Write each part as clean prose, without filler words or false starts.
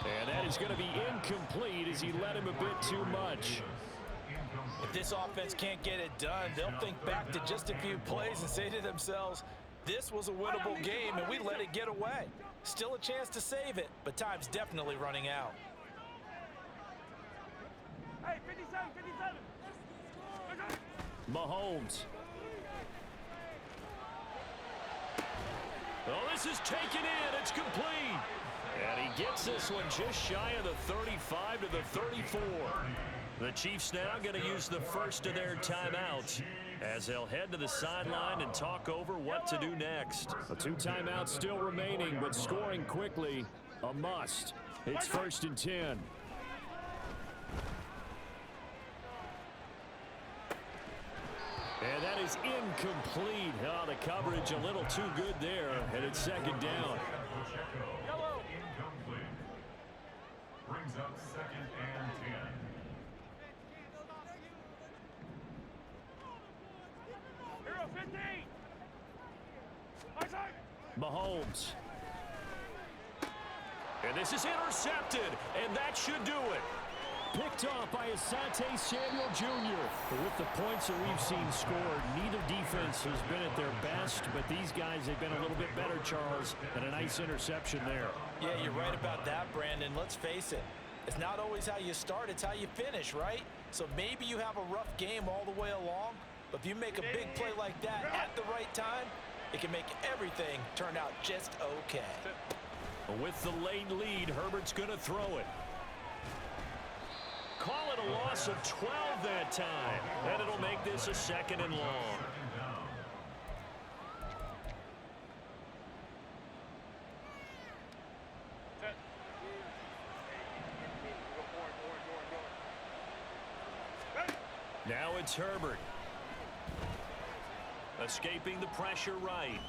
And that is going to be incomplete as he led him a bit too much. If this offense can't get it done, they'll think back to just a few plays and say to themselves, this was a winnable game and we let it get away. Still a chance to save it, but time's definitely running out. Hey, 57, 57. Mahomes. Oh, this is taken in. It's complete. And he gets this one just shy of the 35 to the 34. The Chiefs now going to use the first of their timeouts as they'll head to the sideline and talk over what to do next. 2 timeouts still remaining, but scoring quickly, a must. It's 1st and 10. And that is incomplete. Oh, the coverage a little too good there, and it's 2nd down. Incomplete. Brings up 2nd and 10. Hero 15. Mahomes. And this is intercepted, and that should do it. Picked off by Asante Samuel Jr. With the points that we've seen scored, neither defense has been at their best, but these guys have been a little bit better, Charles, and a nice interception there. Yeah, you're right about that, Brandon. Let's face it. It's not always how you start, it's how you finish, right? So maybe you have a rough game all the way along, but if you make a big play like that at the right time, it can make everything turn out just okay. With the late lead, Herbert's going to throw it. Call it a loss of 12 that time. And it'll make this a 2nd and long. Now it's Herbert. Escaping the pressure right.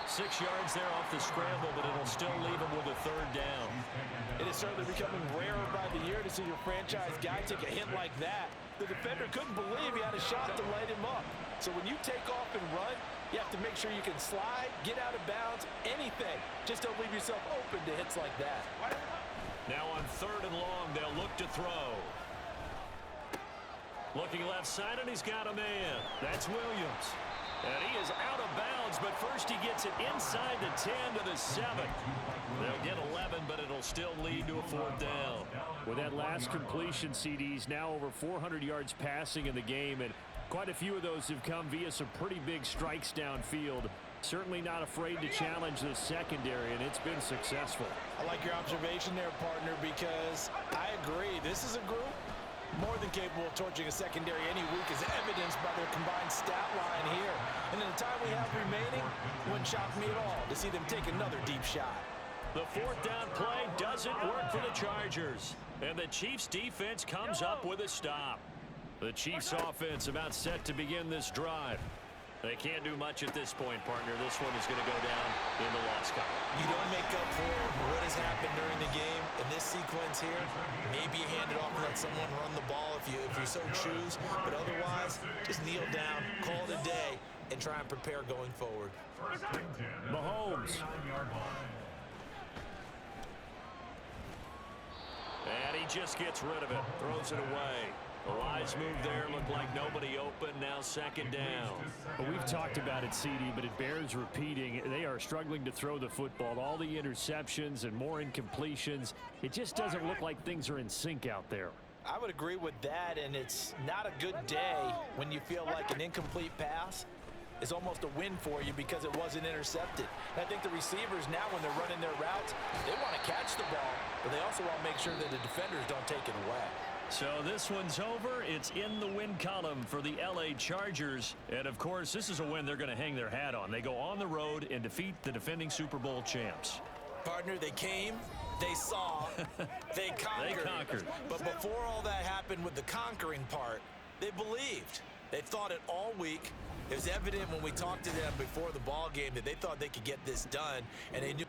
6 yards there off the scramble, but it'll still leave him with a 3rd down. It is certainly becoming rarer by the year to see your franchise guy take a hit like that. The defender couldn't believe he had a shot to light him up. So when you take off and run, you have to make sure you can slide, get out of bounds, anything. Just don't leave yourself open to hits like that. Now on 3rd and long, they'll look to throw. Looking left side, and he's got a man. That's Williams. And he is out of bounds, but first he gets it inside the 10 to the 7. They'll get 11, but it'll still lead to a 4th down. With that last completion, CD's now over 400 yards passing in the game, and quite a few of those have come via some pretty big strikes downfield. Certainly not afraid to challenge the secondary, and it's been successful. I like your observation there, partner, because I agree. This is a group more than capable of torching a secondary any week, as evidenced by their combined stat line here. And in the time we have remaining, it wouldn't shock me at all to see them take another deep shot. The 4th down play doesn't work for the Chargers, and the Chiefs defense comes up with a stop. The Chiefs offense about set to begin this drive. They can't do much at this point, partner. This one is going to go down in the loss column. You don't make up for what has happened during the game in this sequence here. Maybe you hand it off and let someone run the ball if you so choose. But otherwise, just kneel down, call it a day, and try and prepare going forward. Mahomes. And he just gets rid of it, throws it away. A wise move there, looked like nobody open, now 2nd down. Well, we've talked about it, CD, but it bears repeating. They are struggling to throw the football. All the interceptions and more incompletions. It just doesn't look like things are in sync out there. I would agree with that, and it's not a good day when you feel like an incomplete pass is almost a win for you because it wasn't intercepted. And I think the receivers now, when they're running their routes, they want to catch the ball, but they also want to make sure that the defenders don't take it away. So this one's over. It's in the win column for the LA Chargers. And, of course, this is a win they're going to hang their hat on. They go on the road and defeat the defending Super Bowl champs. Partner, they came, they saw, they conquered. They conquered. But before all that happened with the conquering part, they believed. They thought it all week. It was evident when we talked to them before the ball game that they thought they could get this done, and they knew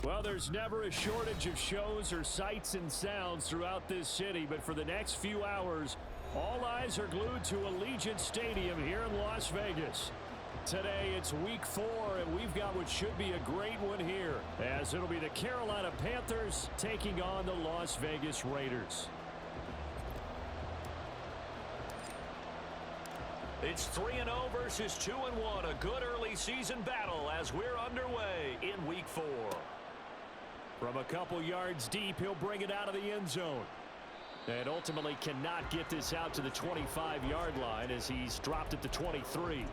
Well, there's never a shortage of shows or sights and sounds throughout this city, but for the next few hours, all eyes are glued to Allegiant Stadium here in Las Vegas. Today, it's week 4, and we've got what should be a great one here, as it'll be the Carolina Panthers taking on the Las Vegas Raiders. It's 3-0 versus 2-1, a good early season battle as we're underway in week 4. From a couple yards deep, he'll bring it out of the end zone. And ultimately cannot get this out to the 25-yard line as he's dropped at the 23.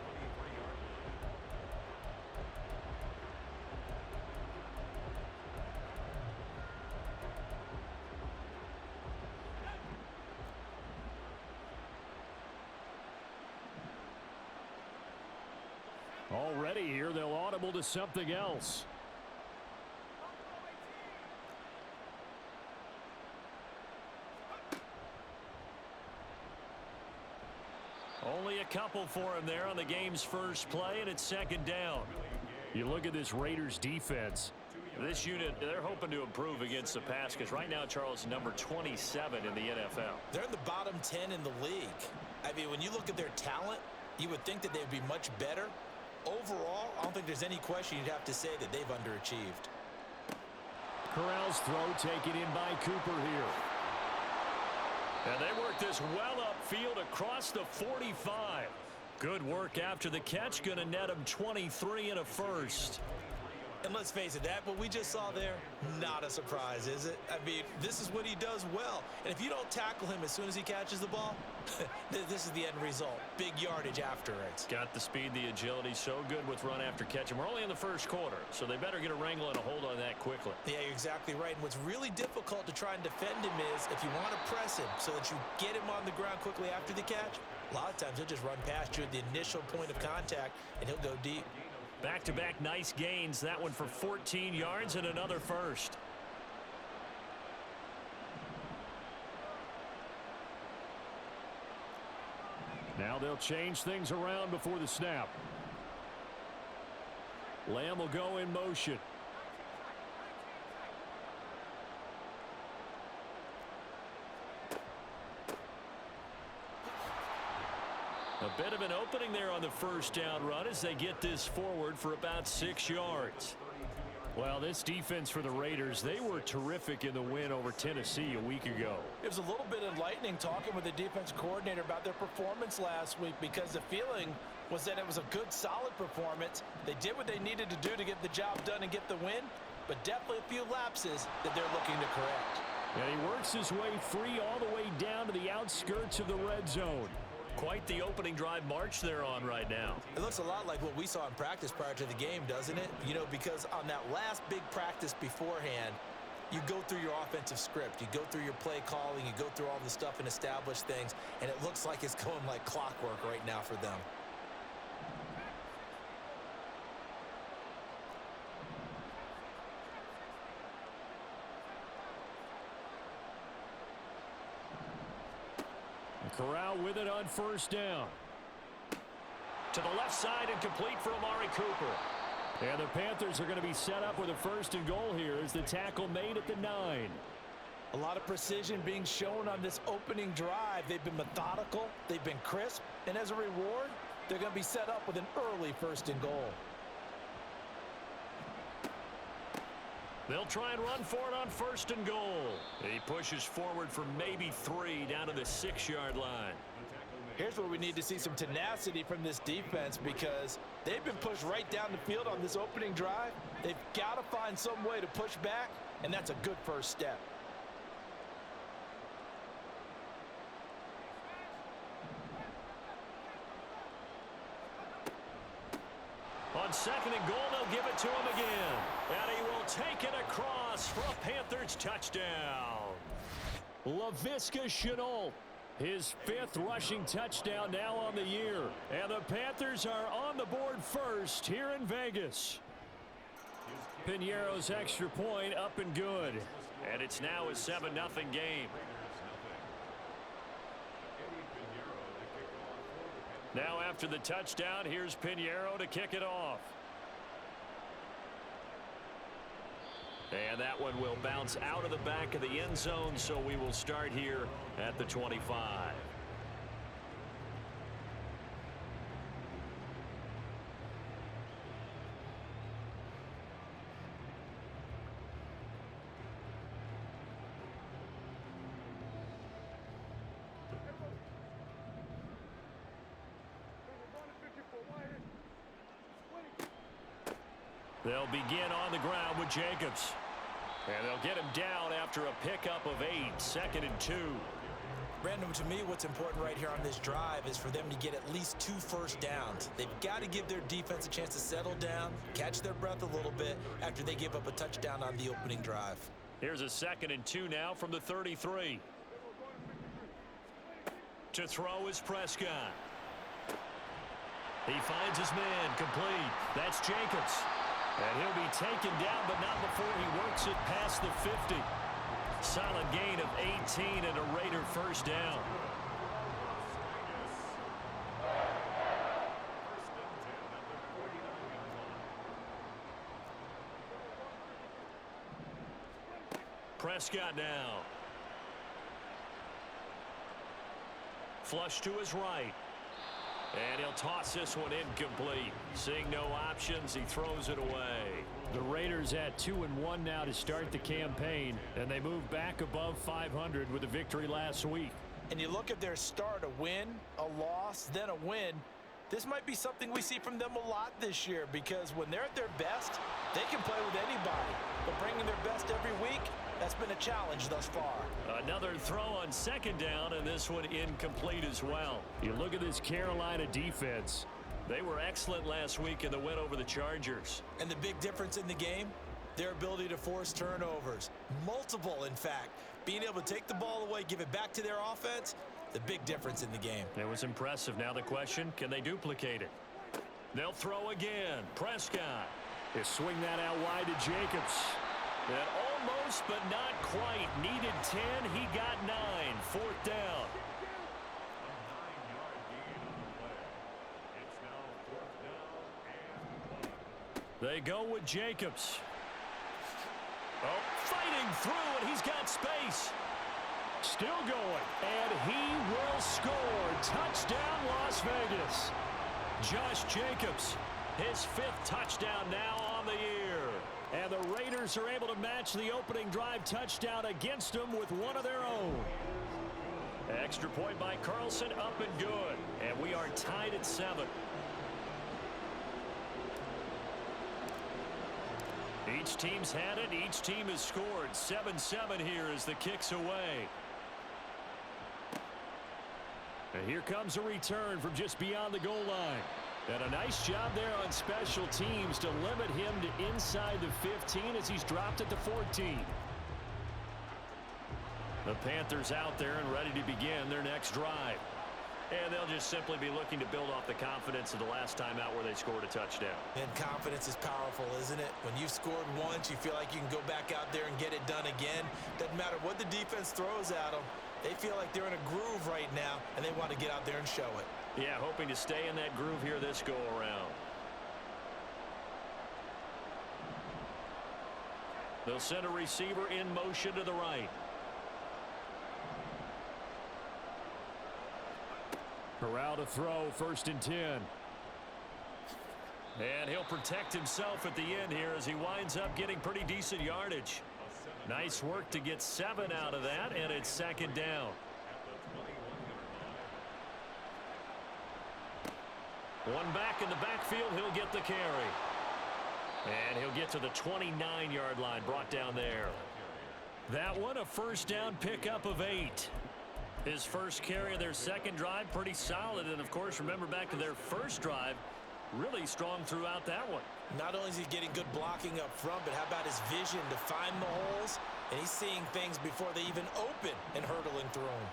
Already here, they'll audible to something else. Only a couple for him there on the game's first play, and it's second down. You look at this Raiders defense. This unit, they're hoping to improve against the pass because right now, Charles, number 27 in the NFL. They're in the bottom 10 in the league. I mean, when you look at their talent, you would think that they'd be much better. Overall, I don't think there's any question you'd have to say that they've underachieved. Corral's throw taken in by Cooper here. And they work this well upfield across the 45. Good work after the catch. Going to net him 23 and a first. And let's face it, that what we just saw there, not a surprise, is it? I mean, this is what he does well. And if you don't tackle him as soon as he catches the ball, this is the end result. Big yardage after it. Got the speed, the agility, so good with run after catch. And we're only in the first quarter, so they better get a wrangle and a hold on that quickly. Yeah, you're exactly right. And what's really difficult to try and defend him is if you want to press him so that you get him on the ground quickly after the catch, a lot of times he'll just run past you at the initial point of contact, and he'll go deep. Back-to-back nice gains. That one for 14 yards and another first. Now they'll change things around before the snap. Lamb will go in motion. A bit of an opening there on the first down run as they get this forward for about 6 yards. Well, this defense for the Raiders, they were terrific in the win over Tennessee a week ago. It was a little bit enlightening talking with the defense coordinator about their performance last week because the feeling was that it was a good, solid performance. They did what they needed to do to get the job done and get the win, but definitely a few lapses that they're looking to correct. And he works his way free all the way down to the outskirts of the red zone. Quite the opening drive march they're on right now. It looks a lot like what we saw in practice prior to the game, doesn't it? You know, because on that last big practice beforehand, you go through your offensive script. You go through your play calling. You go through all the stuff and establish things. And it looks like it's going like clockwork right now for them. Corral with it on first down. To the left side and complete for Amari Cooper. And the Panthers are going to be set up with a first and goal here as the tackle made at the 9. A lot of precision being shown on this opening drive. They've been methodical. They've been crisp. And as a reward, they're going to be set up with an early first and goal. They'll try and run for it on first and goal. He pushes forward for maybe 3 down to the 6-yard line. Here's where we need to see some tenacity from this defense because they've been pushed right down the field on this opening drive. They've got to find some way to push back, and that's a good first step. On second and goal, they'll give it to him again. And he will take it across for a Panthers touchdown. Laviska Shenault, his 5th rushing touchdown now on the year. And the Panthers are on the board first here in Vegas. Piñeiro's extra point up and good. And it's now a 7-0 game. Now after the touchdown, here's Piñeiro to kick it off. And that one will bounce out of the back of the end zone, so we will start here at the 25. They'll begin on the ground with Jacobs. And they'll get him down after a pickup of 8, 2nd and 2. Brandon, to me, what's important right here on this drive is for them to get at least 2 first downs. They've got to give their defense a chance to settle down, catch their breath a little bit after they give up a touchdown on the opening drive. Here's a 2nd and 2 now from the 33. To throw is Prescott. He finds his man complete. That's Jacobs. And he'll be taken down, but not before he works it past the 50. Solid gain of 18 and a Raider first down. Prescott now. Flush to his right. And he'll toss this one incomplete. Seeing no options, he throws it away. The Raiders at 2-1 now to start the campaign, and they move back above 500 with a victory last week. And you look at their start, a win, a loss, then a win. This might be something we see from them a lot this year, because when they're at their best, they can play with anybody. But bringing their best every week, that's been a challenge thus far. Another throw on 2nd down, and this one incomplete as well. You look at this Carolina defense. They were excellent last week in the win over the Chargers. And the big difference in the game, their ability to force turnovers. Multiple, in fact. Being able to take the ball away, give it back to their offense, the big difference in the game. It was impressive. Now the question, can they duplicate it? They'll throw again. Prescott. They swing that out wide to Jacobs. And almost, but not quite. Needed 10. He got 9. 4th down. They go with Jacobs. Oh, fighting through, and he's got space. Still going. And he will score. Touchdown, Las Vegas. Josh Jacobs, his 5th touchdown now on the year. And the Raiders are able to match the opening drive touchdown against them with one of their own. Extra point by Carlson, up and good. And we are tied at 7. Each team's had it. Each team has scored. 7-7 here as the kick's away. And here comes a return from just beyond the goal line. And a nice job there on special teams to limit him to inside the 15 as he's dropped at the 14. The Panthers out there and ready to begin their next drive. And they'll just simply be looking to build off the confidence of the last time out where they scored a touchdown. And confidence is powerful, isn't it? When you've scored once, you feel like you can go back out there and get it done again. Doesn't matter what the defense throws at them. They feel like they're in a groove right now, and they want to get out there and show it. Yeah, hoping to stay in that groove here this go-around. They'll send a receiver in motion to the right. Corral to throw, 1st and 10. And he'll protect himself at the end here as he winds up getting pretty decent yardage. Nice work to get 7 out of that, and it's 2nd down. One back in the backfield, he'll get the carry. And he'll get to the 29-yard line, brought down there. That one, a 1st down pickup of 8. His first carry of their 2nd drive, pretty solid. And, of course, remember back to their 1st drive, really strong throughout that one. Not only is he getting good blocking up front, but how about his vision to find the holes? And he's seeing things before they even open and hurdling through them.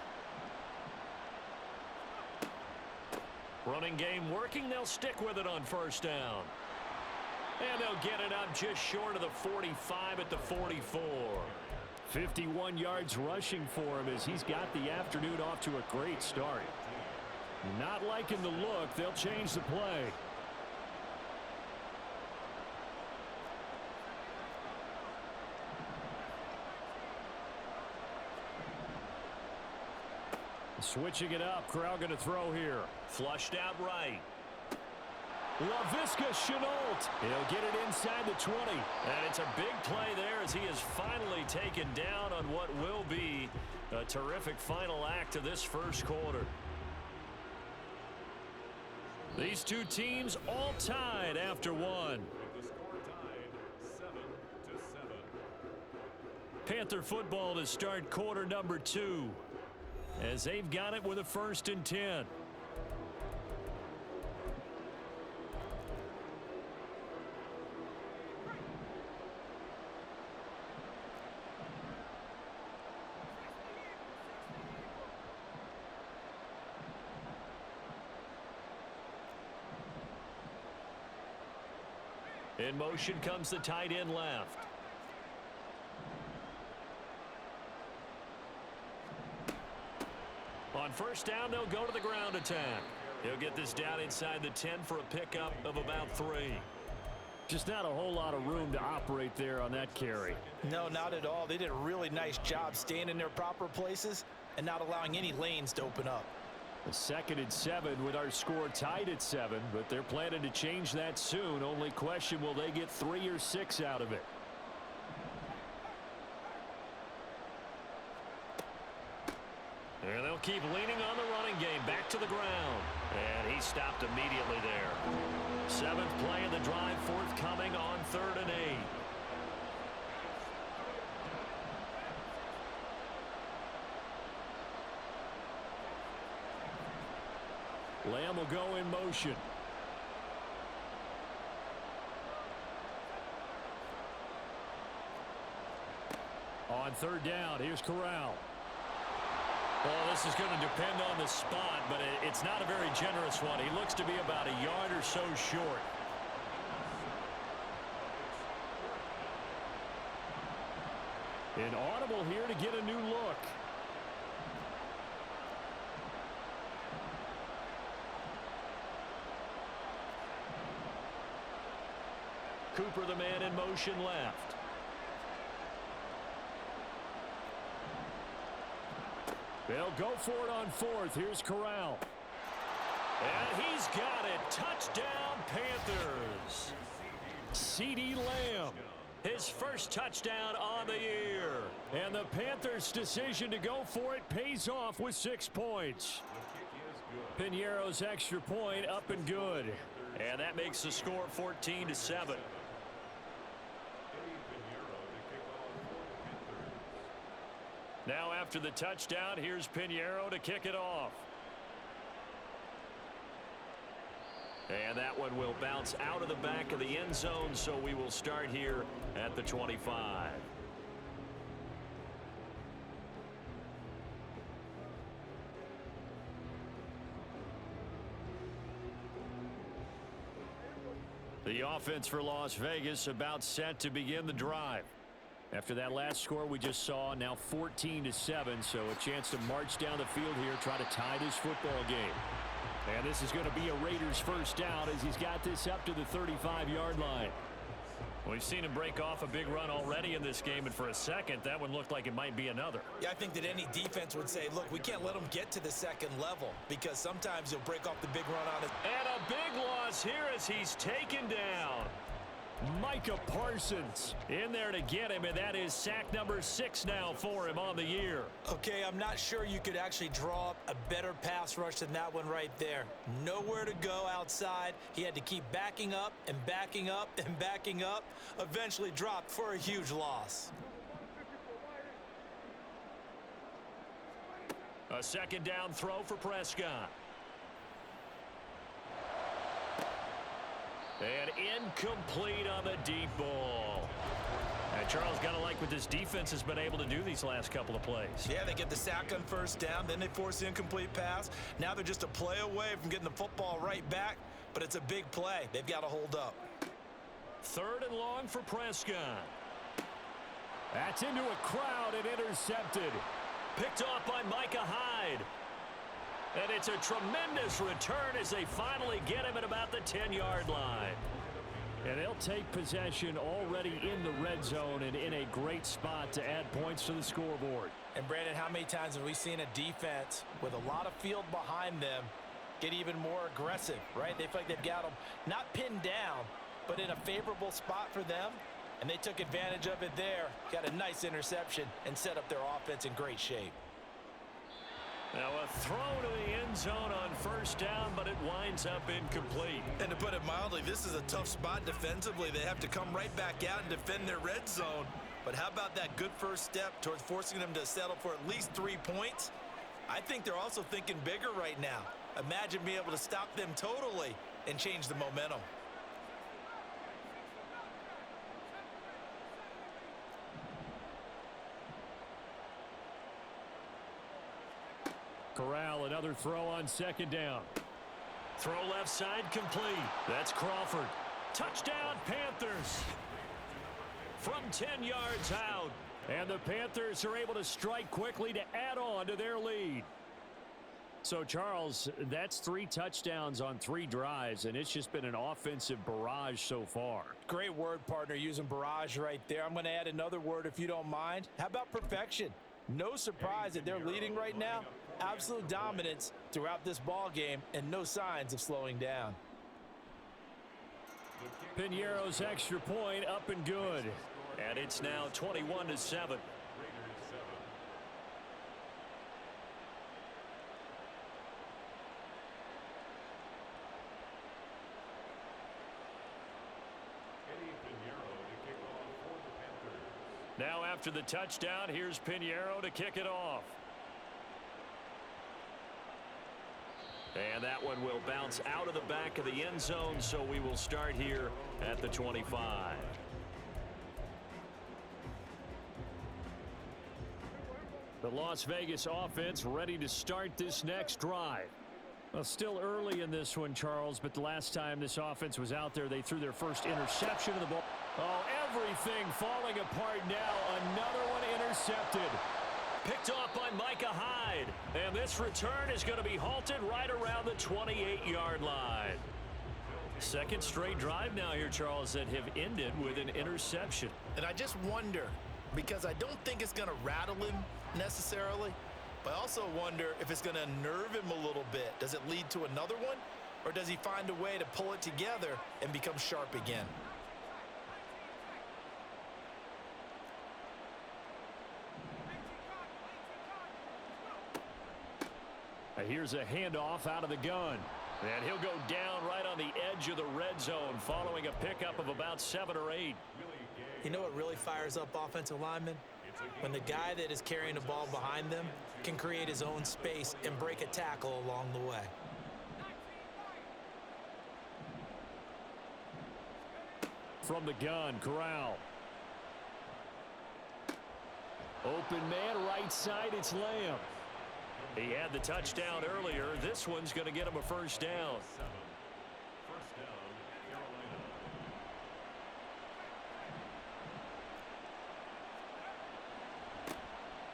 Running game working. They'll stick with it on 1st down. And they'll get it up just short of the 45 at the 44. 51 yards rushing for him as he's got the afternoon off to a great start. Not liking the look. They'll change the play. Switching it up. Corral going to throw here. Flushed out right. LaVisca Chenault. He'll get it inside the 20. And it's a big play there as he is finally taken down on what will be a terrific final act of this first quarter. These two teams all tied after one. The score tied 7-7. Panther football to start quarter number 2 as they've got it with a 1st and 10. In motion comes the tight end left. On 1st down, they'll go to the ground attack. He'll get this down inside the 10 for a pickup of about 3. Just not a whole lot of room to operate there on that carry. No, not at all. They did a really nice job staying in their proper places and not allowing any lanes to open up. A 2nd and 7 with our score tied at 7, but they're planning to change that soon. Only question, will they get 3 or 6 out of it? And they'll keep leaning on the running game back to the ground. And he stopped immediately there. 7th play of the drive forthcoming on 3rd and 8. Lamb will go in motion. On 3rd down, here's Corral. Well, this is going to depend on the spot, but it's not a very generous one. He looks to be about a yard or so short. Inaudible here to get a new look. Cooper, the man in motion left. They'll go for it on 4th. Here's Corral. And he's got it. Touchdown, Panthers. CeeDee Lamb. His first touchdown on the year. And the Panthers' decision to go for it pays off with 6 points. Piñeiro's extra point up and good. And that makes the score 14-7. Now after the touchdown, here's Piñeiro to kick it off. And that one will bounce out of the back of the end zone, so we will start here at the 25. The offense for Las Vegas about set to begin the drive. After that last score we just saw, now 14-7, so a chance to march down the field here, try to tie this football game. And this is going to be a Raiders first down as he's got this up to the 35-yard line. We've seen him break off a big run already in this game, and for a second, that one looked like it might be another. Yeah, I think that any defense would say, look, we can't let him get to the 2nd level because sometimes he'll break off the big run on it. And a big loss here as he's taken down. Micah Parsons in there to get him, and that is sack number 6 now for him on the year. Okay, I'm not sure you could actually draw up a better pass rush than that one right there. Nowhere to go outside. He had to keep backing up and backing up and backing up. Eventually dropped for a huge loss. A 2nd down throw for Prescott. And incomplete on the deep ball. And Charles, got to like what this defense has been able to do these last couple of plays. Yeah, they get the sack on 1st down, then they force the incomplete pass. Now they're just a play away from getting the football right back, but it's a big play. They've got to hold up. 3rd and long for Prescott. That's into a crowd and intercepted. Picked off by Micah Hyde. And it's a tremendous return as they finally get him at about the 10-yard line. And they'll take possession already in the red zone and in a great spot to add points to the scoreboard. And Brandon, how many times have we seen a defense with a lot of field behind them get even more aggressive, right? They feel like they've got them not pinned down, but in a favorable spot for them, and they took advantage of it there, got a nice interception, and set up their offense in great shape. Now a throw to the end zone on first down, but it winds up incomplete. And to put it mildly, this is a tough spot defensively. They have to come right back out and defend their red zone. But how about that good first step towards forcing them to settle for at least 3 points? I think they're also thinking bigger right now. Imagine being able to stop them totally and change the momentum. Corral, another throw on second down. Throw left side complete. That's Crawford. Touchdown, Panthers. From 10 yards out. And the Panthers are able to strike quickly to add on to their lead. So, Charles, that's 3 touchdowns on 3 drives, and it's just been an offensive barrage so far. Great word, partner, using barrage right there. I'm going to add another word if you don't mind. How about perfection? No surprise that they're leading right now. Absolute dominance throughout this ball game and no signs of slowing down. Piñeiro's extra point up and good. And it's now 21-7. Now after the touchdown, here's Piñeiro to kick it off. And that one will bounce out of the back of the end zone, so we will start here at the 25. The Las Vegas offense ready to start this next drive. Well, still early in this one, Charles, but the last time this offense was out there, they threw their first interception of the ball. Oh, everything falling apart now. Another one intercepted. Picked off by Micah Hyde. And this return is going to be halted right around the 28-yard line. Second straight drive now here, Charles, that have ended with an interception. And I just wonder, because I don't think it's going to rattle him necessarily, but I also wonder if it's going to unnerve him a little bit. Does it lead to another one? Or does he find a way to pull it together and become sharp again? Here's a handoff out of the gun. And he'll go down right on the edge of the red zone following a pickup of about 7 or 8. You know what really fires up offensive linemen? When the guy that is carrying the ball behind them can create his own space and break a tackle along the way. From the gun, Corral. Open man, right side, it's Lamb. He had the touchdown earlier. This one's going to get him a first down.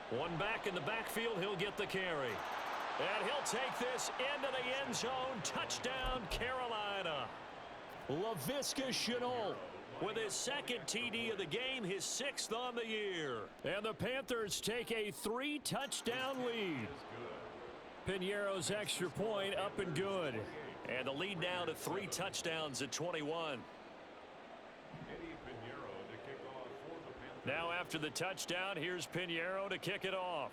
One back in the backfield, he'll get the carry. And he'll take this into the end zone. Touchdown, Carolina. Laviska Shenault with his second TD of the game, his 6th on the year. And the Panthers take a 3-touchdown lead. Piñeiro's extra point up and good. And the lead now to 3 touchdowns at 21. Now after the touchdown, here's Piñeiro to kick it off.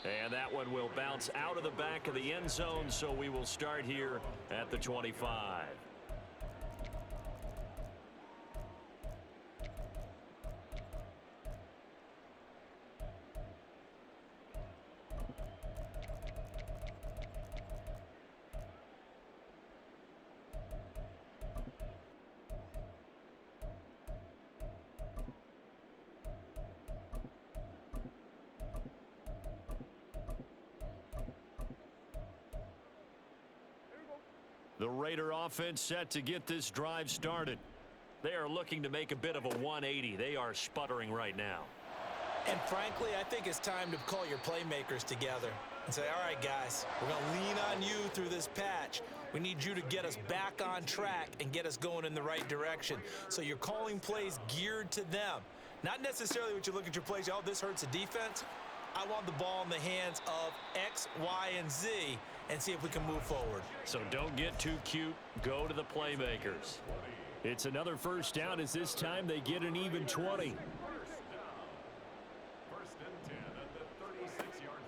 And that one will bounce out of the back of the end zone, so we will start here at the 25. The Raider offense set to get this drive started. They are looking to make a bit of a 180. They are sputtering right now. And frankly, I think it's time to call your playmakers together and say, all right, guys, we're going to lean on you through this patch. We need you to get us back on track and get us going in the right direction. So you're calling plays geared to them. Not necessarily what you look at your plays, oh, this hurts the defense. I want the ball in the hands of X, Y, and Z and see if we can move forward. So don't get too cute. Go to the playmakers. It's another first down as this time they get an even 20.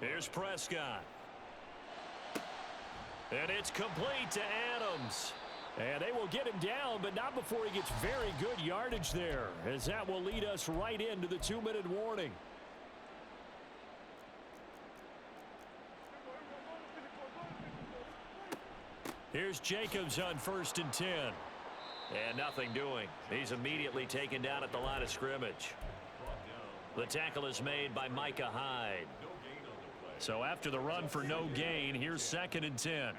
Here's Prescott. And it's complete to Adams. And they will get him down, but not before he gets very good yardage there, as that will lead us right into the 2-minute warning. Here's Jacobs on 1st and 10. And nothing doing. He's immediately taken down at the line of scrimmage. The tackle is made by Micah Hyde. So after the run for no gain, here's 2nd and 10.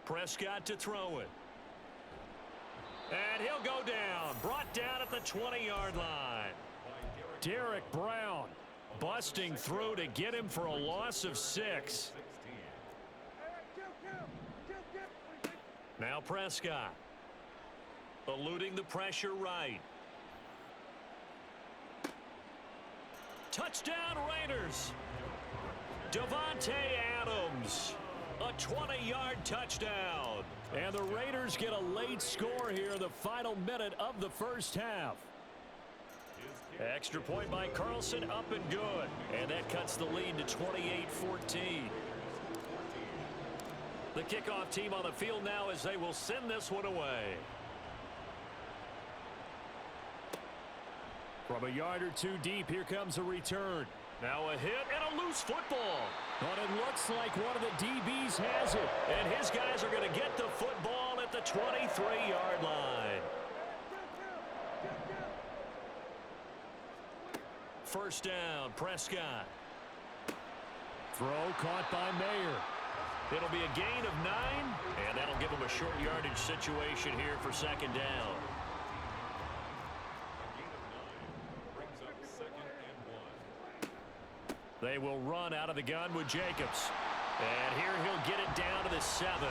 Prescott to throw it. And he'll go down. Brought down at the 20-yard line. Derek Brown busting through to get him for a loss of 6. Now Prescott. Eluding the pressure right. Touchdown Raiders. Devontae Adams. A 20-yard touchdown. And the Raiders get a late score here in the final minute of the first half. Extra point by Carlson, up and good. And that cuts the lead to 28-14. The kickoff team on the field now as they will send this one away. From a yard or two deep, here comes a return. Now a hit and a loose football. But it looks like one of the DBs has it. And his guys are going to get the football at the 23-yard line. First down, Prescott. Throw caught by Mayer. It'll be a gain of 9, and that'll give them a short yardage situation here for 2nd down. They will run out of the gun with Jacobs. And here he'll get it down to the 7.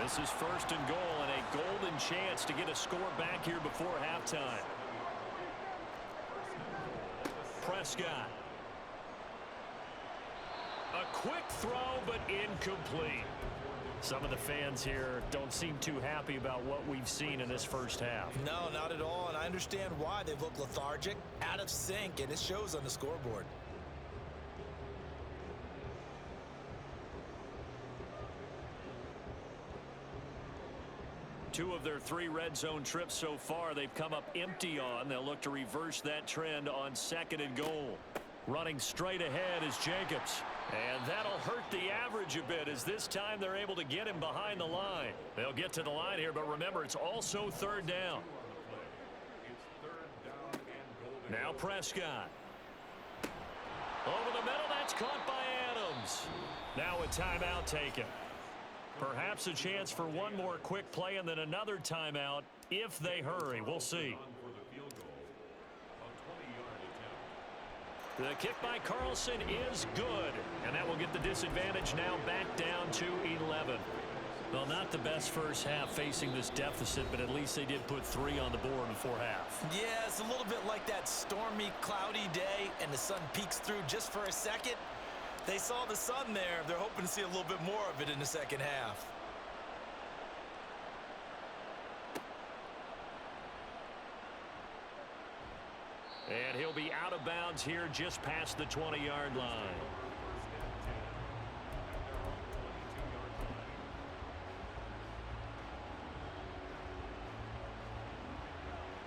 This is 1st and goal and a golden chance to get a score back here before halftime. Prescott. A quick throw, but incomplete. Some of the fans here don't seem too happy about what we've seen in this first half. No, not at all, and I understand why. They look lethargic, out of sync, and it shows on the scoreboard. Two of their 3 red zone trips so far they've come up empty on. They'll look to reverse that trend on 2nd and goal. Running straight ahead is Jacobs. And that'll hurt the average a bit as this time they're able to get him behind the line. They'll get to the line here, but remember, it's also 3rd down. Now Prescott. Over the middle, that's caught by Adams. Now a timeout taken. Perhaps a chance for one more quick play and then another timeout if they hurry. We'll see. The kick by Carlson is good. And that will get the disadvantage now back down to 11. Well, not the best first half facing this deficit, but at least they did put 3 on the board before half. Yeah, it's a little bit like that stormy, cloudy day, and the sun peeks through just for a second. They saw the sun there. They're hoping to see a little bit more of it in the second half. And he'll be out of bounds here just past the 20-yard line.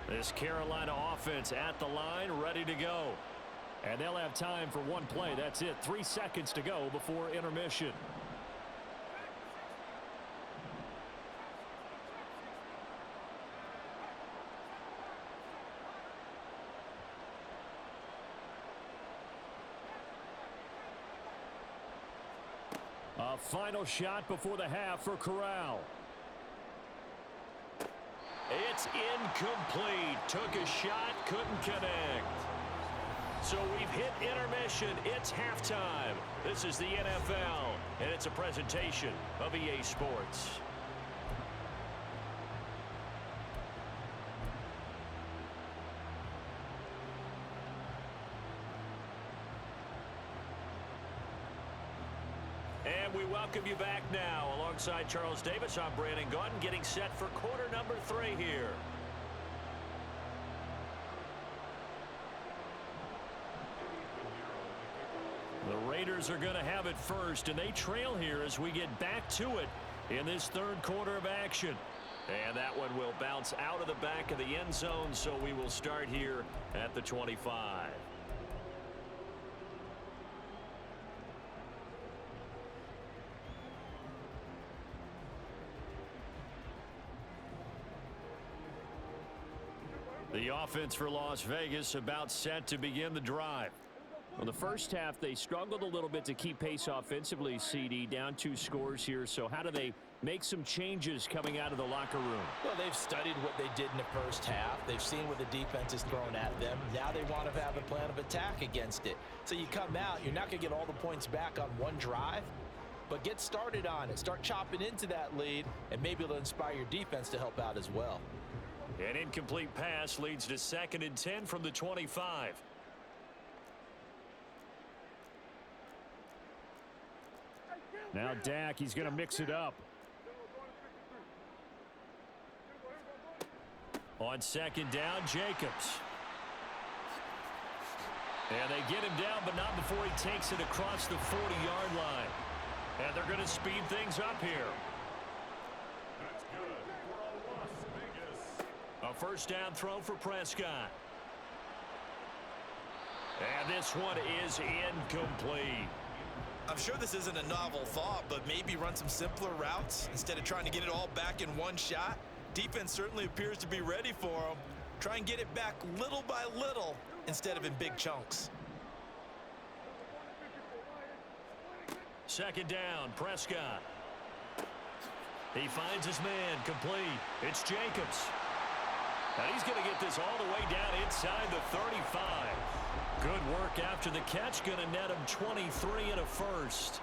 This Carolina offense at the line, ready to go. And they'll have time for one play. That's it. 3 seconds to go before intermission. A final shot before the half for Corral. It's incomplete. Took a shot, couldn't connect. So we've hit intermission. It's halftime. This is the NFL, and it's a presentation of EA Sports. Courtside Charles Davis, I'm Brandon Gaudin, getting set for quarter number 3 here. The Raiders are going to have it first, and they trail here as we get back to it in this third quarter of action. And that one will bounce out of the back of the end zone, so we will start here at the 25. The offense for Las Vegas about set to begin the drive. Well, the first half, they struggled a little bit to keep pace offensively, CD, down 2 scores here. So how do they make some changes coming out of the locker room? Well, they've studied what they did in the first half. They've seen what the defense is throwing at them. Now they want to have a plan of attack against it. So you come out, you're not going to get all the points back on one drive, but get started on it. Start chopping into that lead, and maybe it'll inspire your defense to help out as well. An incomplete pass leads to 2nd and 10 from the 25. Now Dak, he's going to mix it up. On 2nd down, Jacobs. And they get him down, but not before he takes it across the 40-yard line. And they're going to speed things up here. A first down throw for Prescott. And this one is incomplete. I'm sure this isn't a novel thought, but maybe run some simpler routes instead of trying to get it all back in one shot. Defense certainly appears to be ready for them. Try and get it back little by little instead of in big chunks. 2nd down, Prescott. He finds his man, complete. It's Jacobs. And he's going to get this all the way down inside the 35. Good work after the catch. Going to net him 23 and a first.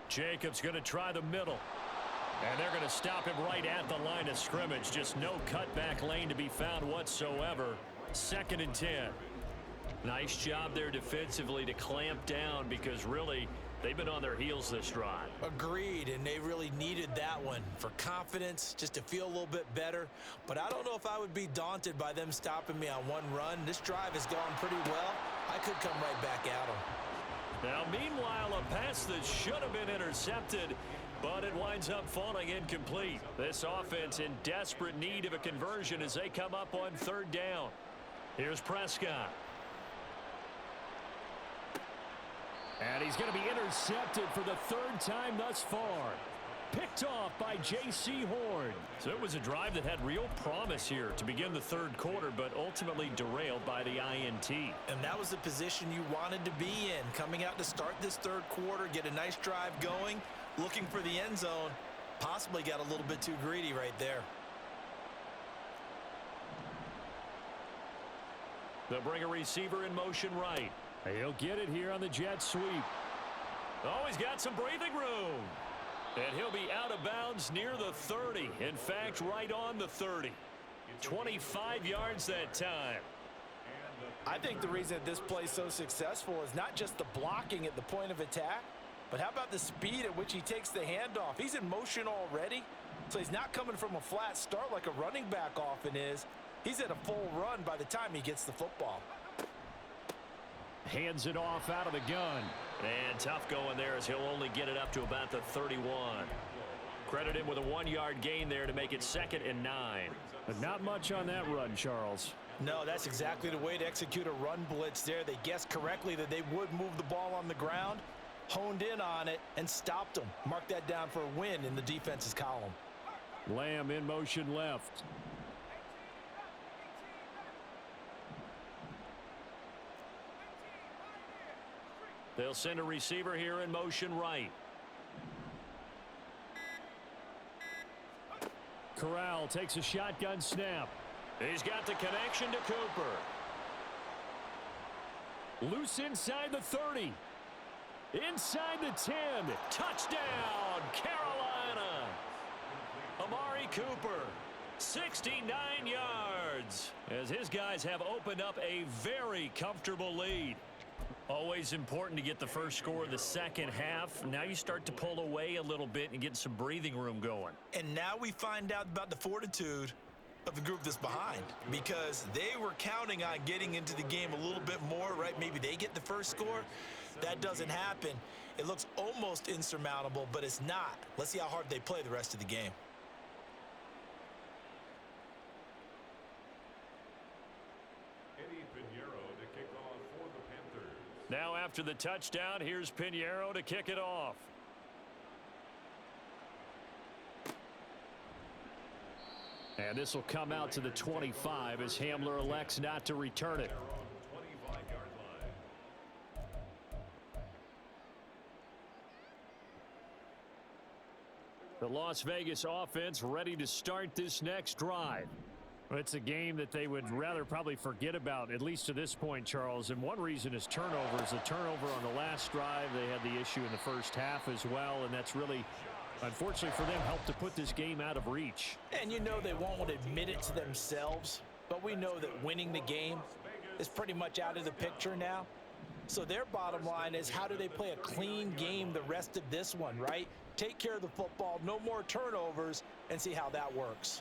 Jacobs going to try the middle. And they're going to stop him right at the line of scrimmage. Just no cutback lane to be found whatsoever. 2nd and 10. Nice job there defensively to clamp down, because really they've been on their heels this drive. Agreed, and they really needed that one for confidence, just to feel a little bit better. But I don't know if I would be daunted by them stopping me on one run. This drive has gone pretty well. I could come right back at them. Now, meanwhile, a pass that should have been intercepted, but it winds up falling incomplete. This offense in desperate need of a conversion as they come up on 3rd down. Here's Prescott. And he's going to be intercepted for the 3rd time thus far. Picked off by J.C. Horn. So it was a drive that had real promise here to begin the 3rd quarter, but ultimately derailed by the INT. And that was the position you wanted to be in. Coming out to start this 3rd quarter, get a nice drive going, looking for the end zone. Possibly got a little bit too greedy right there. They'll bring a receiver in motion right. He'll get it here on the jet sweep. Oh, he's got some breathing room. And he'll be out of bounds near the 30. In fact, right on the 30. 25 yards that time. I think the reason that this play is so successful is not just the blocking at the point of attack, but how about the speed at which he takes the handoff? He's in motion already, so he's not coming from a flat start like a running back often is. He's at a full run by the time he gets the football. Hands it off out of the gun. And tough going there as he'll only get it up to about the 31. Credit him with a 1-yard gain there to make it 2nd and 9. But not much on that run, Charles. No, that's exactly the way to execute a run blitz there. They guessed correctly that they would move the ball on the ground, honed in on it, and stopped them. Mark that down for a win in the defense's column. Lamb in motion left. They'll send a receiver here in motion right. Corral takes a shotgun snap. He's got the connection to Cooper. Loose inside the 30. Inside the 10. Touchdown, Carolina. Amari Cooper. 69 yards as his guys have opened up a very comfortable lead. Always important to get the first score of the second half. Now you start to pull away a little bit and get some breathing room going. And now we find out about the fortitude of the group that's behind, because they were counting on getting into the game a little bit more, right? Maybe they get the first score. That doesn't happen. It looks almost insurmountable, but it's not. Let's see how hard they play the rest of the game. Now after the touchdown, here's Pinheiro to kick it off. And this will come out to the 25 as Hamler elects not to return it. The Las Vegas offense ready to start this next drive. It's a game that they would rather probably forget about, at least to this point, Charles. And one reason is turnovers. A turnover on the last drive. They had the issue in the first half as well, and that's really, unfortunately for them, helped to put this game out of reach. And you know they won't admit it to themselves, but we know that winning the game is pretty much out of the picture now. So their bottom line is, how do they play a clean game the rest of this one, right? Take care of the football, no more turnovers, and see how that works.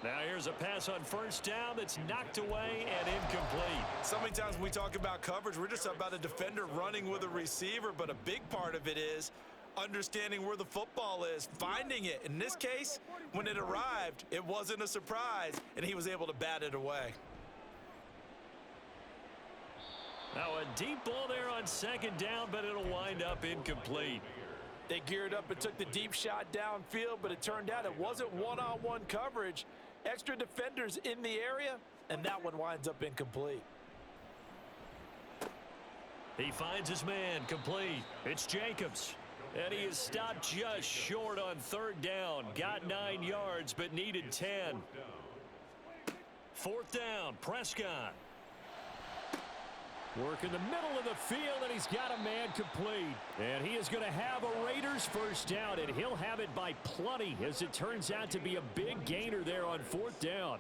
Now here's a pass on first down that's knocked away and incomplete. So many times when we talk about coverage, we're just about a defender running with a receiver, but a big part of it is understanding where the football is, finding it. In this case, when it arrived, it wasn't a surprise, and he was able to bat it away. Now a deep ball there on second down, but it'll wind up incomplete. They geared up and took the deep shot downfield, but it turned out it wasn't one-on-one coverage. Extra defenders in the area, and that one winds up incomplete. He finds his man, complete. It's Jacobs. And he is stopped just short on third down. Got 9 yards, but needed 10. Fourth down, Prescott. Work in the middle of the field, and he's got a man complete. And he is going to have a Raiders first down, and he'll have it by plenty, as it turns out to be a big gainer there on fourth down.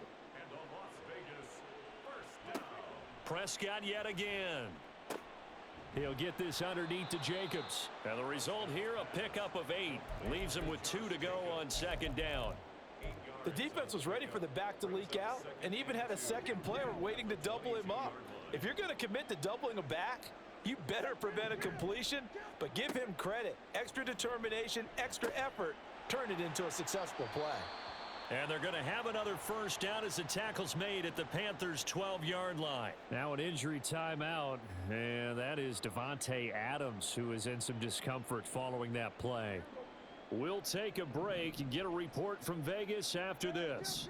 Prescott yet again. He'll get this underneath to Jacobs. And the result here, a pickup of 8. Leaves him with 2 to go on second down. The defense was ready for the back to leak out, and even had a second player waiting to double him up. If you're going to commit to doubling a back, you better prevent a completion, but give him credit. Extra determination, extra effort, turn it into a successful play. And they're going to have another first down as the tackle's made at the Panthers' 12-yard line. Now an injury timeout, and that is Devontae Adams, who is in some discomfort following that play. We'll take a break and get a report from Vegas after this.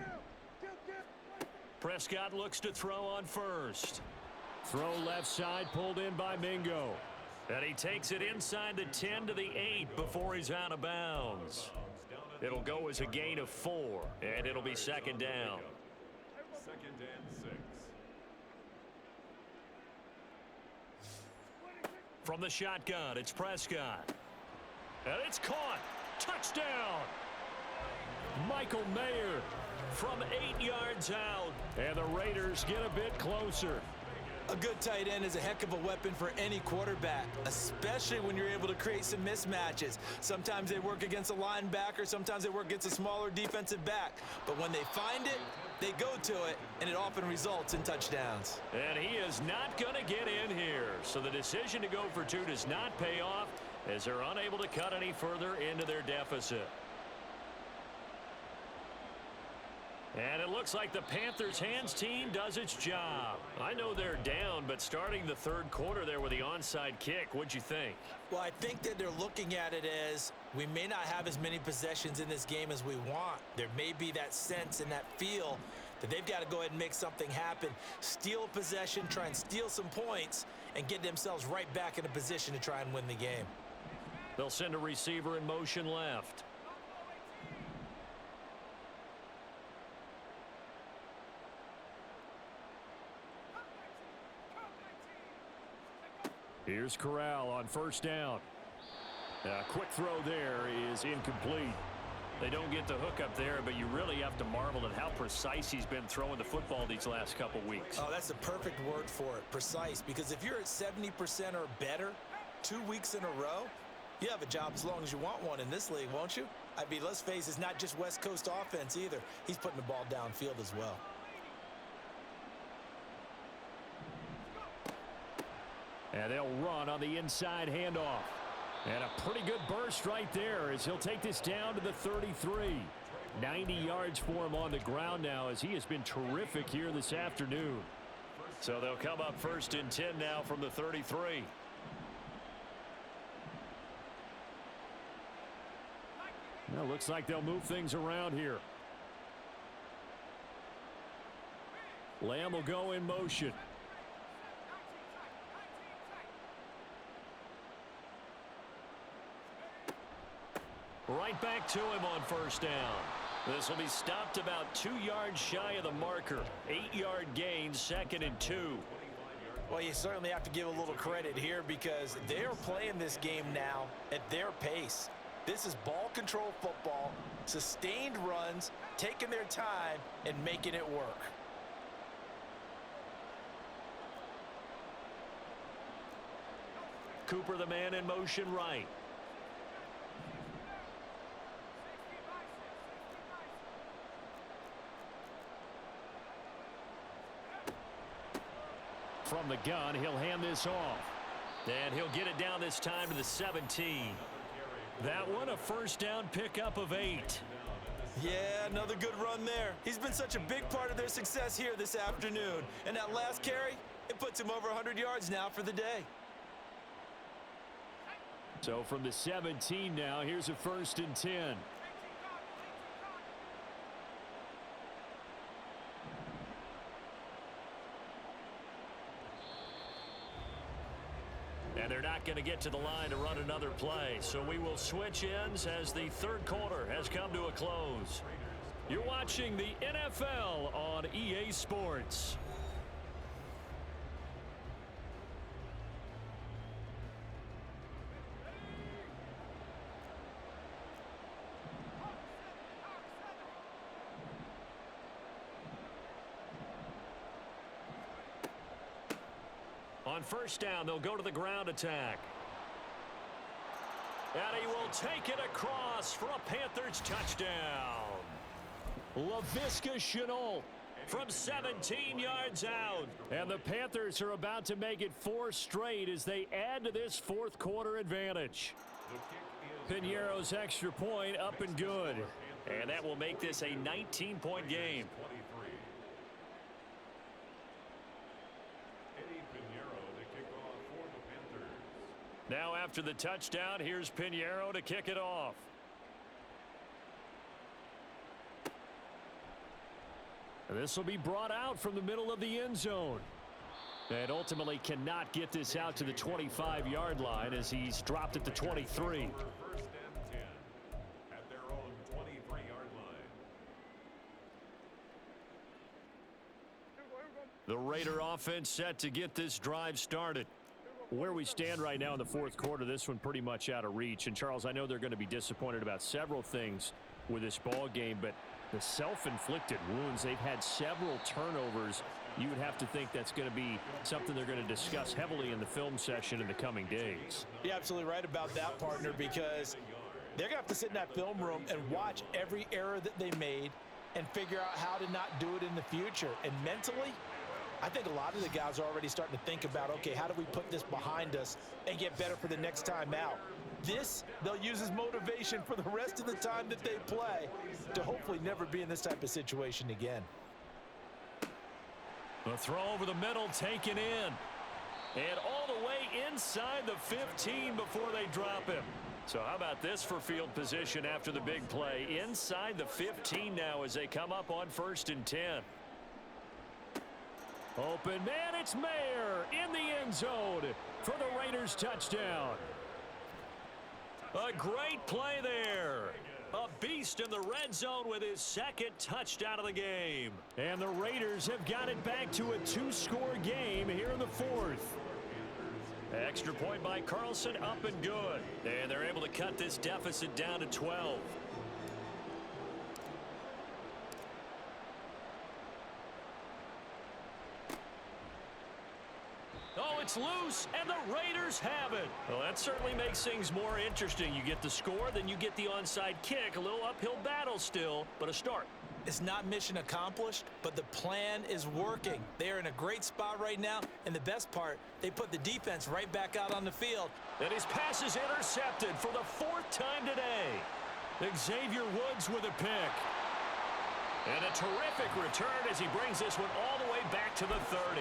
Prescott looks to throw on first. Throw left side, pulled in by Mingo. And he takes it inside the 10 to the 8 before he's out of bounds. It'll go as a gain of 4, and it'll be second down. Second and 6. From the shotgun, it's Prescott. And it's caught. Touchdown! Michael Mayer from 8 yards out. And the Raiders get a bit closer. A good tight end is a heck of a weapon for any quarterback, especially when you're able to create some mismatches. Sometimes they work against a linebacker, sometimes they work against a smaller defensive back. But when they find it, they go to it, and it often results in touchdowns. And he is not going to get in here. So the decision to go for 2 does not pay off, as they're unable to cut any further into their deficit. And it looks like the Panthers' hands team does its job. I know they're down, but starting the third quarter there with the onside kick, what'd you think? Well, I think that they're looking at it as, we may not have as many possessions in this game as we want. There may be that sense and that feel that they've got to go ahead and make something happen. Steal a possession, try and steal some points, and get themselves right back in a position to try and win the game. They'll send a receiver in motion left. Here's Corral on first down. A quick throw there is incomplete. They don't get the hook up there, but you really have to marvel at how precise he's been throwing the football these last couple weeks. Oh, that's the perfect word for it, precise, because if you're at 70% or better 2 weeks in a row, you have a job as long as you want one in this league, won't you? I mean, let's face it, it's not just West Coast offense either. He's putting the ball downfield as well. And they'll run on the inside handoff. And a pretty good burst right there as he'll take this down to the 33. 90 yards for him on the ground now as he has been terrific here this afternoon. So they'll come up 1st and 10 now from the 33. Well, looks like they'll move things around here. Lamb will go in motion. Right back to him on 1st down. This will be stopped about 2 yards shy of the marker. 8-yard gain, 2nd and 2. Well, you certainly have to give a little credit here because they're playing this game now at their pace. This is ball control football, sustained runs, taking their time and making it work. Cooper, the man in motion right. From the gun, he'll hand this off. And he'll get it down this time to the 17. That one, a 1st down pickup of 8. Yeah, another good run there. He's been such a big part of their success here this afternoon. And that last carry, it puts him over 100 yards now for the day. So from the 17 now, here's a 1st and 10. And they're not going to get to the line to run another play. So we will switch ends as the 3rd quarter has come to a close. You're watching the NFL on EA Sports. On 1st down, they'll go to the ground attack. And he will take it across for a Panthers touchdown. Laviska Shenault from 17 yards out. And the Panthers are about to make it 4 straight as they add to this 4th quarter advantage. Piñeiro's extra point up and good. And that will make this a 19-point game. Now after the touchdown, here's Piñeiro to kick it off. This will be brought out from the middle of the end zone. And ultimately cannot get this out to the 25-yard line as he's dropped at the 23. 1st and 10 at their own 23-yard line. The Raider offense set to get this drive started. Where we stand right now in the 4th quarter, this one pretty much out of reach. And, Charles, I know they're going to be disappointed about several things with this ball game, but the self-inflicted wounds, they've had several turnovers. You would have to think that's going to be something they're going to discuss heavily in the film session in the coming days. You're absolutely right about that, partner, because they're going to have to sit in that film room and watch every error that they made and figure out how to not do it in the future. And mentally, I think a lot of the guys are already starting to think about, okay, how do we put this behind us and get better for the next time out? This, they'll use as motivation for the rest of the time that they play to hopefully never be in this type of situation again. The throw over the middle taken in. And all the way inside the 15 before they drop him. So how about this for field position after the big play? Inside the 15 now as they come up on 1st and 10. Open man, it's Mayer in the end zone for the Raiders touchdown. A great play there. A beast in the red zone with his 2nd touchdown of the game. And the Raiders have got it back to a 2-score game here in the 4th. Extra point by Carlson, up and good. And they're able to cut this deficit down to 12. Oh, it's loose, and the Raiders have it. Well, that certainly makes things more interesting. You get the score, then you get the onside kick. A little uphill battle still, but a start. It's not mission accomplished, but the plan is working. They are in a great spot right now, and the best part, they put the defense right back out on the field. And his pass is intercepted for the 4th time today. Xavier Woods with a pick. And a terrific return as he brings this one all the way back to the 30.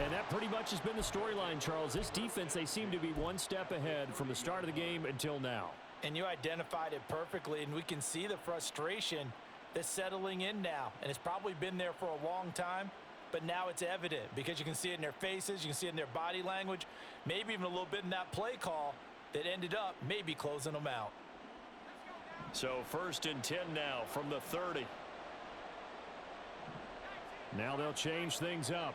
And that pretty much has been the storyline, Charles. This defense, they seem to be one step ahead from the start of the game until now. And you identified it perfectly, and we can see the frustration that's settling in now. And it's probably been there for a long time, but now it's evident because you can see it in their faces, you can see it in their body language, maybe even a little bit in that play call that ended up maybe closing them out. So 1st and 10 now from the 30. Now they'll change things up.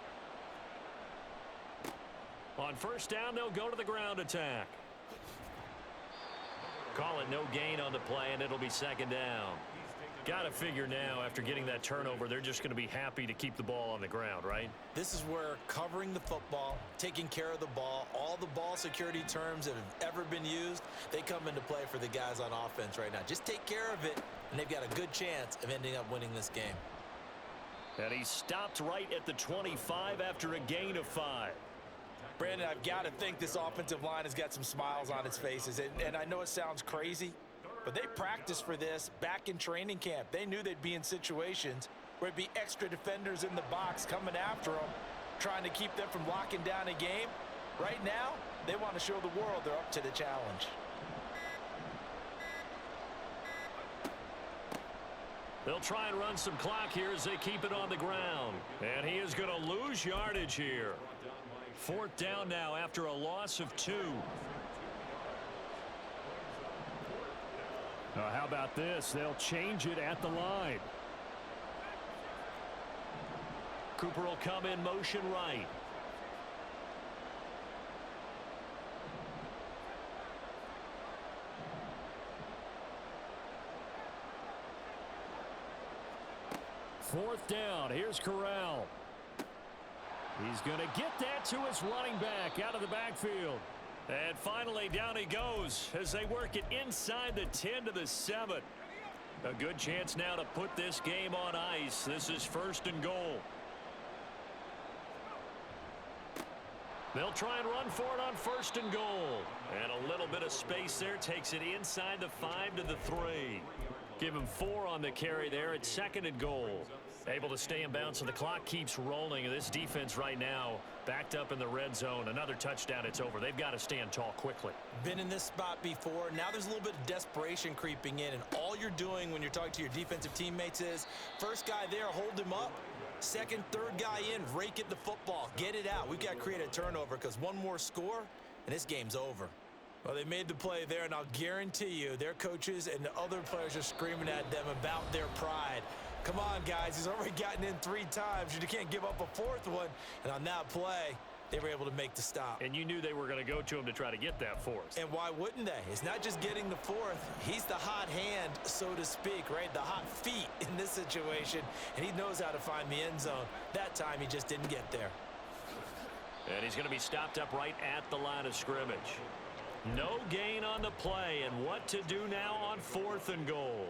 On 1st down, they'll go to the ground attack. Call it no gain on the play, and it'll be 2nd down. Got to figure now, after getting that turnover, they're just going to be happy to keep the ball on the ground, right? This is where covering the football, taking care of the ball, all the ball security terms that have ever been used, they come into play for the guys on offense right now. Just take care of it, and they've got a good chance of ending up winning this game. And he stopped right at the 25 after a gain of 5. Brandon, I've got to think this offensive line has got some smiles on its faces, and I know it sounds crazy, but they practiced for this back in training camp. They knew they'd be in situations where it'd be extra defenders in the box coming after them, trying to keep them from locking down a game. Right now, they want to show the world they're up to the challenge. They'll try and run some clock here as they keep it on the ground. And he is going to lose yardage here. 4th down now after a loss of 2. How about this? They'll change it at the line. Cooper will come in motion right. Fourth down. Here's Corral. He's going to get that to his running back out of the backfield. And finally, down he goes as they work it inside the 10 to the 7. A good chance now to put this game on ice. This is 1st and goal. They'll try and run for it on 1st and goal. And a little bit of space there takes it inside the 5 to the 3. Give him 4 on the carry there at 2nd and goal. Able to stay in bounds, and the clock keeps rolling. This defense right now backed up in the red zone. Another touchdown, it's over. They've got to stand tall quickly. Been in this spot before. Now there's a little bit of desperation creeping in, and all you're doing when you're talking to your defensive teammates is first guy there, hold him up. Second, third guy in, rake at the football. Get it out. We've got to create a turnover because one more score, and this game's over. Well, they made the play there, and I'll guarantee you their coaches and the other players are screaming at them about their pride. Come on, guys. He's already gotten in 3 times. You can't give up a 4th one. And on that play, they were able to make the stop. And you knew they were going to go to him to try to get that 4th. And why wouldn't they? It's not just getting the 4th. He's the hot hand, so to speak, right? The hot feet in this situation. And he knows how to find the end zone. That time, he just didn't get there. And he's going to be stopped up right at the line of scrimmage. No gain on the play, and what to do now on 4th and goal.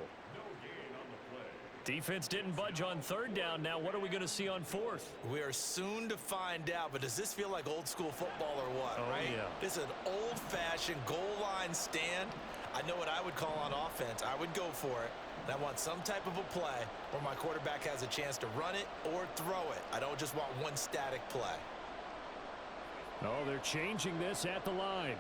Defense didn't budge on 3rd down. Now what are we going to see on 4th? We are soon to find out, but does this feel like old school football or what, right? Yeah. This is an old-fashioned goal line stand. I know what I would call on offense. I would go for it. And I want some type of a play where my quarterback has a chance to run it or throw it. I don't just want one static play. Oh, they're changing this at the line.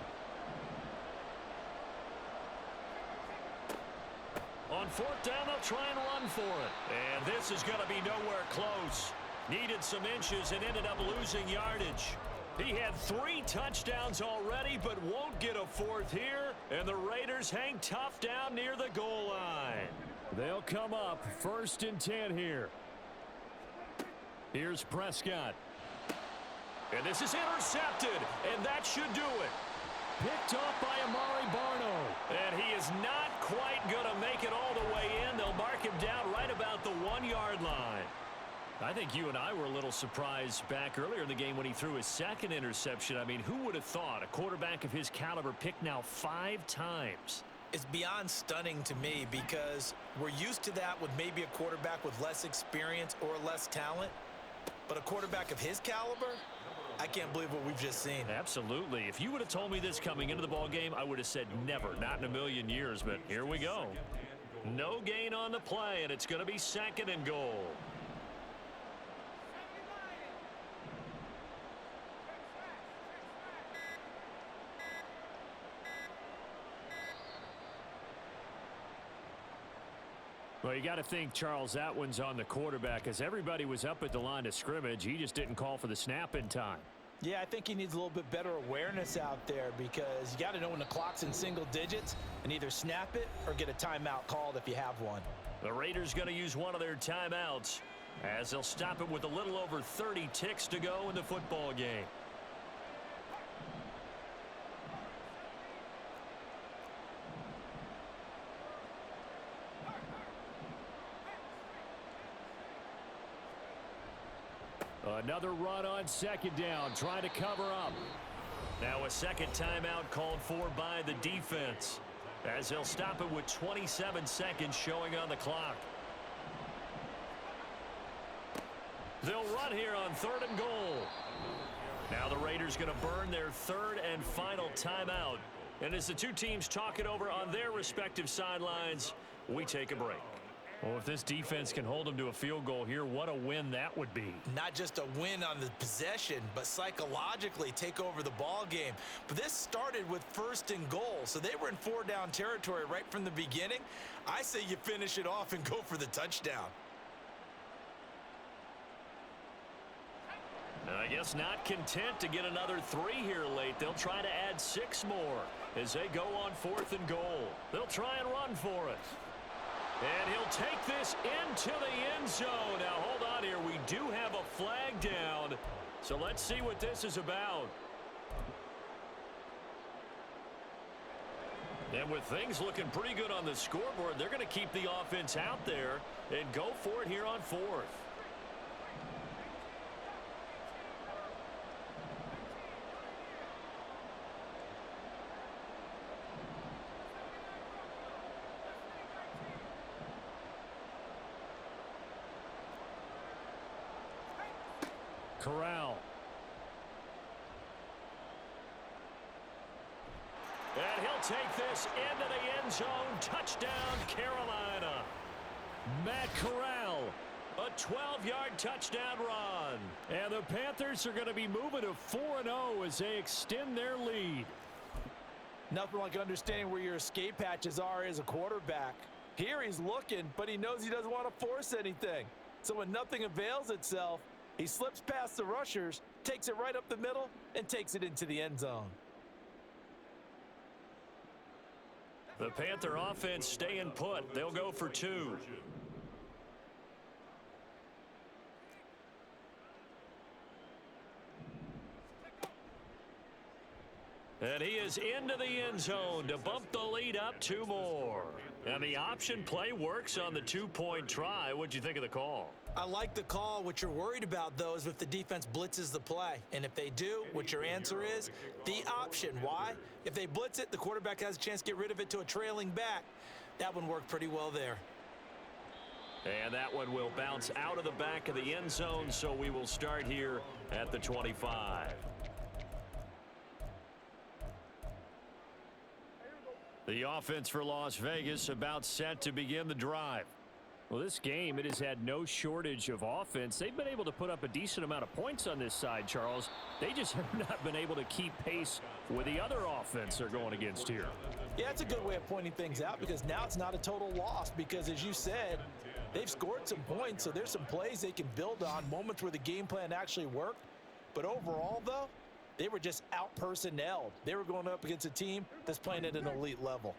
On 4th down, they'll try and run for it. And this is going to be nowhere close. Needed some inches and ended up losing yardage. He had 3 touchdowns already, but won't get a 4th here. And the Raiders hang tough down near the goal line. They'll come up 1st and 10 here. Here's Prescott. And this is intercepted, and that should do it. Picked off by Amari Barno. And he is not quite going to make it all the way in. They'll mark him down right about the 1-yard line. I think you and I were a little surprised back earlier in the game when he threw his second interception. I mean, who would have thought a quarterback of his caliber picked now 5 times? It's beyond stunning to me because we're used to that with maybe a quarterback with less experience or less talent. But a quarterback of his caliber, I can't believe what we've just seen. Absolutely. If you would have told me this coming into the ball game, I would have said never, not in a million years. But here we go. No gain on the play, and it's going to be 2nd and goal. Well, you got to think, Charles, that one's on the quarterback as everybody was up at the line of scrimmage. He just didn't call for the snap in time. Yeah, I think he needs a little bit better awareness out there because you got to know when the clock's in single digits and either snap it or get a timeout called if you have one. The Raiders going to use one of their timeouts as they'll stop it with a little over 30 ticks to go in the football game. Another run on 2nd down, trying to cover up. Now a second timeout called for by the defense as they'll stop it with 27 seconds showing on the clock. They'll run here on 3rd and goal. Now the Raiders going to burn their 3rd and final timeout. And as the two teams talk it over on their respective sidelines, we take a break. Well, if this defense can hold them to a field goal here, what a win that would be. Not just a win on the possession, but psychologically take over the ball game. But this started with 1st and goal, so they were in 4-down territory right from the beginning. I say you finish it off and go for the touchdown. I guess not content to get another 3 here late. They'll try to add 6 more as they go on 4th and goal. They'll try and run for it. And he'll take this into the end zone. Now, hold on here. We do have a flag down. So let's see what this is about. And with things looking pretty good on the scoreboard, they're going to keep the offense out there and go for it here on 4th. Corral. And he'll take this into the end zone. Touchdown, Carolina. Matt Corral. A 12-yard touchdown run. And the Panthers are going to be moving to 4-0 as they extend their lead. Nothing like understanding where your escape hatches are as a quarterback. Here he's looking, but he knows he doesn't want to force anything. So when nothing avails itself, he slips past the rushers, takes it right up the middle, and takes it into the end zone. The Panther offense staying put. They'll go for 2. And he is into the end zone to bump the lead up 2 more. And the option play works on the 2-point try. What'd you think of the call? I like the call. What you're worried about, though, is if the defense blitzes the play. And if they do, what your answer is, the option. Why? If they blitz it, the quarterback has a chance to get rid of it to a trailing back. That one worked pretty well there. And that one will bounce out of the back of the end zone, so we will start here at the 25. The offense for Las Vegas about set to begin the drive. Well, this game, it has had no shortage of offense. They've been able to put up a decent amount of points on this side, Charles. They just have not been able to keep pace with the other offense they're going against here. Yeah, that's a good way of pointing things out because now it's not a total loss because, as you said, they've scored some points, so there's some plays they can build on, moments where the game plan actually worked. But overall, though, they were just out-personnelled. They were going up against a team that's playing at an elite level.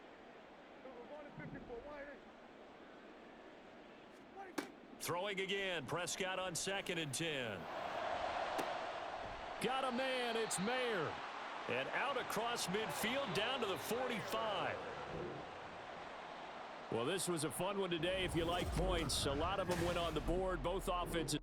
Throwing again, Prescott on 2nd and 10. Got a man, it's Mayer. And out across midfield down to the 45. Well, this was a fun one today if you like points. A lot of them went on the board, both offenses.